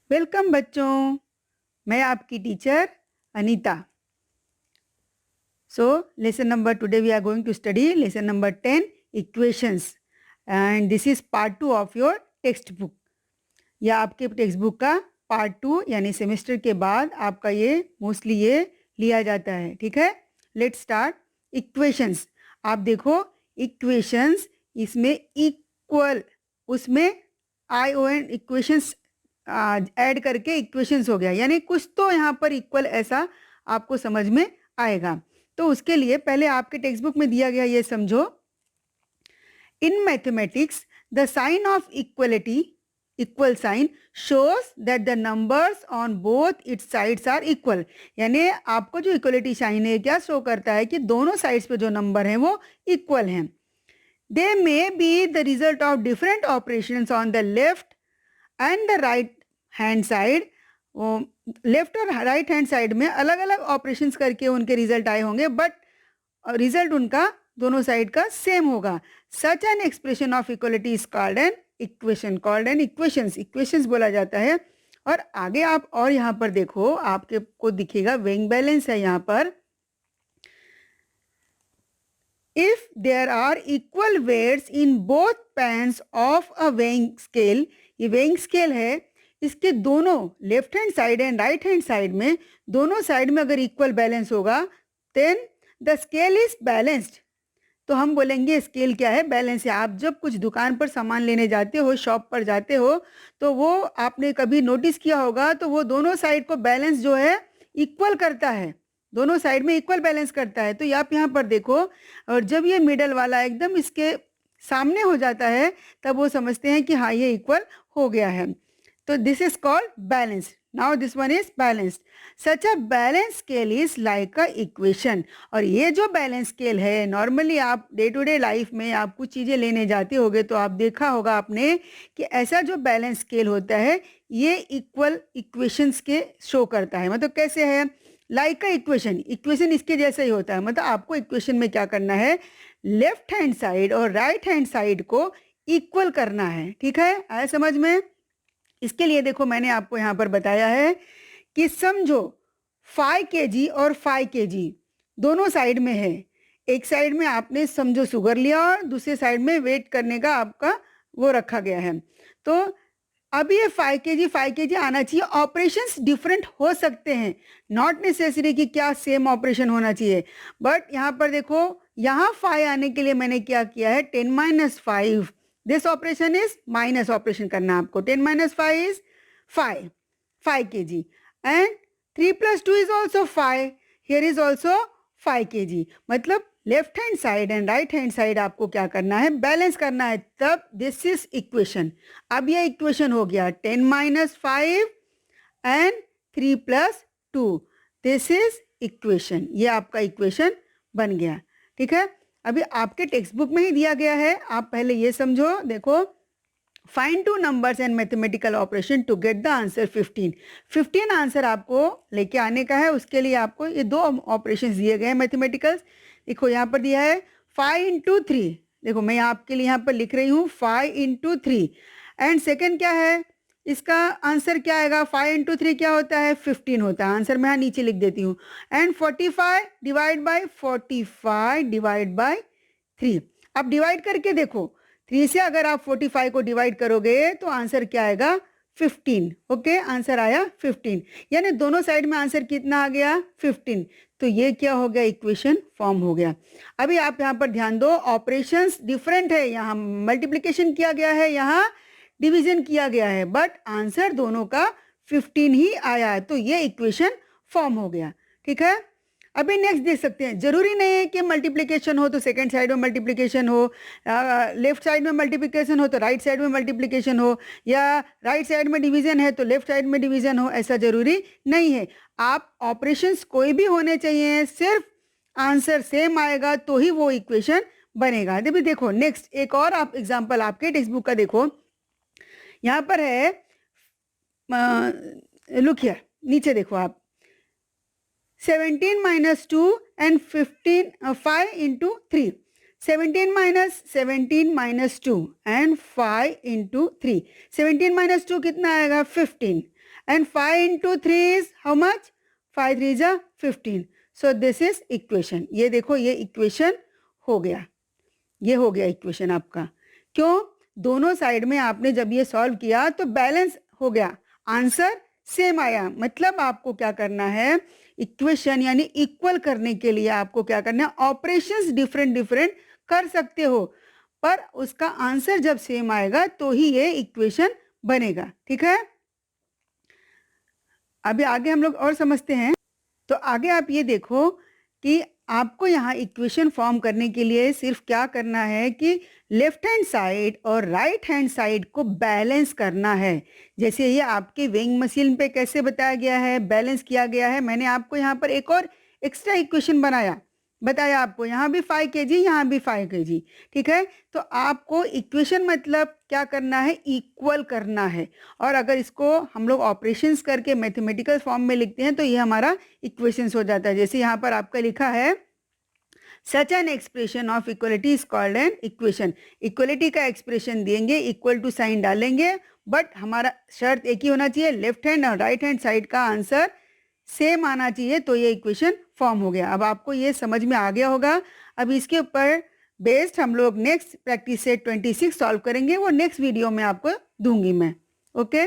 Welcome बच्चों, मैं आपकी teacher Anita. So lesson number today we are going to study lesson number 10 equations and this is part 2 of your text book. या आपके text book का part 2 यानी semester के बाद आपका ये मोस्टली ये लिया जाता है। ठीक है, लेट्स स्टार्ट। इक्वेशंस, आप देखो इक्वेशंस, इसमें इक्वल, उसमें आई ओ एन इक्वेशंस ऐड करके इक्वेशंस हो गया, यानी कुछ तो यहाँ पर इक्वल ऐसा आपको समझ में आएगा। तो उसके लिए पहले आपके टेक्स्ट बुक में दिया गया ये समझो, in mathematics the sign of equality, equal sign shows that the numbers on both its sides are equal. यानी आपको जो इक्वलिटी साइन है क्या शो करता है कि दोनों साइड्स पे जो नंबर हैं वो इक्वल हैं। They may be the result of different operations on the left and the right hand side. Left और राइट हैंड साइड में अलग अलग ऑपरेशंस करके उनके रिजल्ट आए होंगे, बट रिजल्ट उनका दोनों साइड का सेम होगा। Such an expression of equality is called an equation, called an equations, equations बोला जाता है। और आगे आप और यहाँ पर देखो, आपके को दिखेगा वेइंग बैलेंस है यहाँ पर। If there are equal weights in both pans of a weighing scale, ये वेइंग स्केल है, इसके दोनों left hand side and right hand side में, दोनों साइड में अगर इक्वल बैलेंस होगा then the scale is balanced. तो हम बोलेंगे स्केल क्या है, बैलेंस है। आप जब कुछ दुकान पर सामान लेने जाते हो, शॉप पर जाते हो, तो वो आपने कभी नोटिस किया होगा, तो वो दोनों साइड को बैलेंस जो है इक्वल करता है, दोनों साइड में इक्वल बैलेंस करता है। तो आप यहाँ पर देखो, और जब ये मिडल वाला एकदम इसके सामने हो जाता है तब वो समझते हैं कि हाँ ये इक्वल हो गया है। तो this is called balance. Now this one is balanced. Such a balance scale is like a equation. और ये जो बैलेंस स्केल है, नॉर्मली आप डे टू डे लाइफ में आप कुछ चीज़ें लेने जाते होगे तो आप देखा होगा आपने कि ऐसा जो बैलेंस स्केल होता है ये इक्वल इक्वेशंस के शो करता है। मतलब कैसे है, लाइक अ इक्वेशन, इक्वेशन इसके जैसा ही होता है। मतलब आपको इक्वेशन में क्या करना है, लेफ्ट हैंड साइड और राइट हैंड साइड को इक्वल करना है। ठीक है, आया समझ में? इसके लिए देखो मैंने आपको यहाँ पर बताया है कि समझो 5 kg और 5 kg दोनों साइड में है। एक साइड में आपने समझो शुगर लिया और दूसरे साइड में वेट करने का आपका वो रखा गया है। तो अब ये 5 kg आना चाहिए। ऑपरेशंस डिफरेंट हो सकते हैं, नॉट नेसेसरी कि क्या सेम ऑपरेशन होना चाहिए। बट यहाँ पर देखो, यहाँ 5 आने के लिए मैंने क्या किया है, 10 - 5, this operation is minus operation करना आपको। 10 - 5 is 5 kg and 3 + 2 is also 5, here is also 5 kg। मतलब left hand side and right hand side आपको क्या करना है, बैलेंस करना है, तब दिस इज इक्वेशन। अब ये इक्वेशन हो गया 10 - 5 एंड 3 + 2, दिस इज इक्वेशन। ये आपका इक्वेशन बन गया। ठीक है, अभी आपके टेक्स्ट बुक में ही दिया गया है, आप पहले ये समझो। देखो, find 2 numbers and mathematical operation to get the answer 15। 15 answer आपको लेके आने का है। उसके लिए आपको ये 2 ऑपरेशंस दिए गए हैं मैथमेटिकल्स। देखो यहाँ पर दिया है 5 × 3। देखो मैं आपके लिए यहाँ पर लिख रही हूँ 5 × 3 एंड सेकेंड क्या है, इसका आंसर क्या आएगा, 5 × 3 क्या होता है, 15 होता है। आंसर मैं यहाँ नीचे लिख देती हूँ। And 45 divide by 45 divide by 3। अब डिवाइड करके देखो, 3 से अगर आप 45 को डिवाइड करोगे तो आंसर क्या आएगा, 15। ओके, आंसर आया 15, यानी दोनों साइड में आंसर कितना आ गया, 15। तो ये क्या हो गया, इक्वेशन फॉर्म हो गया। अभी आप यहाँ पर ध्यान दो, ऑपरेशंस डिफरेंट है, यहाँ मल्टीप्लिकेशन किया गया है, यहाँ डिवीजन किया गया है, बट आंसर दोनों का 15 ही आया है। तो ये इक्वेशन फॉर्म हो गया। ठीक है, अभी नेक्स्ट देख सकते हैं। जरूरी नहीं है कि मल्टीप्लिकेशन हो तो सेकंड साइड में मल्टीप्लिकेशन हो, लेफ्ट साइड में मल्टीप्लिकेशन हो तो राइट साइड में मल्टीप्लिकेशन हो, या राइट साइड में डिवीजन है तो लेफ्ट साइड में डिवीजन हो, ऐसा जरूरी नहीं है। आप ऑपरेशंस कोई भी होने चाहिए, सिर्फ आंसर सेम आएगा तो ही वो इक्वेशन बनेगा। देखो नेक्स्ट एक और आप एग्जाम्पल आपके टेक्स्ट बुक का देखो, यहाँ पर है, लुक हियर, नीचे देखो आप, 17 - 2 and 15 5 × 3। 17 - 2 and 5 × 3। 17 - 2 कितना आएगा, 15 and 5 into 3 is how much? 5 3 is 15. So this is equation. ये देखो ये equation हो गया, ये हो गया equation आपका. क्यों? दोनों साइड में आपने जब ये सॉल्व किया तो बैलेंस हो गया, आंसर सेम आया. मतलब आपको क्या करना है, इक्वेशन यानी इक्वल करने के लिए आपको क्या करना है, ऑपरेशंस डिफरेंट डिफरेंट कर सकते हो, पर उसका आंसर जब सेम आएगा तो ही ये इक्वेशन बनेगा. ठीक है, अभी आगे हम लोग और समझते हैं. तो आगे आप ये देखो कि आपको यहाँ इक्वेशन फॉर्म करने के लिए सिर्फ क्या करना है कि लेफ्ट हैंड साइड और राइट हैंड साइड को बैलेंस करना है. जैसे ये आपके वेइंग मशीन पे कैसे बताया गया है, बैलेंस किया गया है. मैंने आपको यहाँ पर एक और एक्स्ट्रा इक्वेशन बताया आपको, यहाँ भी 5 kg, यहाँ भी 5 kg. ठीक है, तो आपको इक्वेशन मतलब क्या करना है, इक्वल करना है. और अगर इसको हम लोग ऑपरेशंस करके मैथमेटिकल फॉर्म में लिखते हैं तो ये हमारा इक्वेशंस हो जाता है. जैसे यहाँ पर आपका लिखा है such an expression of equality is called an equation. Equality का एक्सप्रेशन देंगे, इक्वल टू साइन डालेंगे, बट हमारा शर्त एक ही होना चाहिए, लेफ्ट हैंड और राइट हैंड साइड का आंसर सेम आना चाहिए, तो ये इक्वेशन फॉर्म हो गया. अब आपको ये समझ में आ गया होगा. अब इसके ऊपर बेस्ड हम लोग नेक्स्ट प्रैक्टिस सेट 26 सॉल्व करेंगे, वो नेक्स्ट वीडियो में आपको दूंगी मैं. ओके.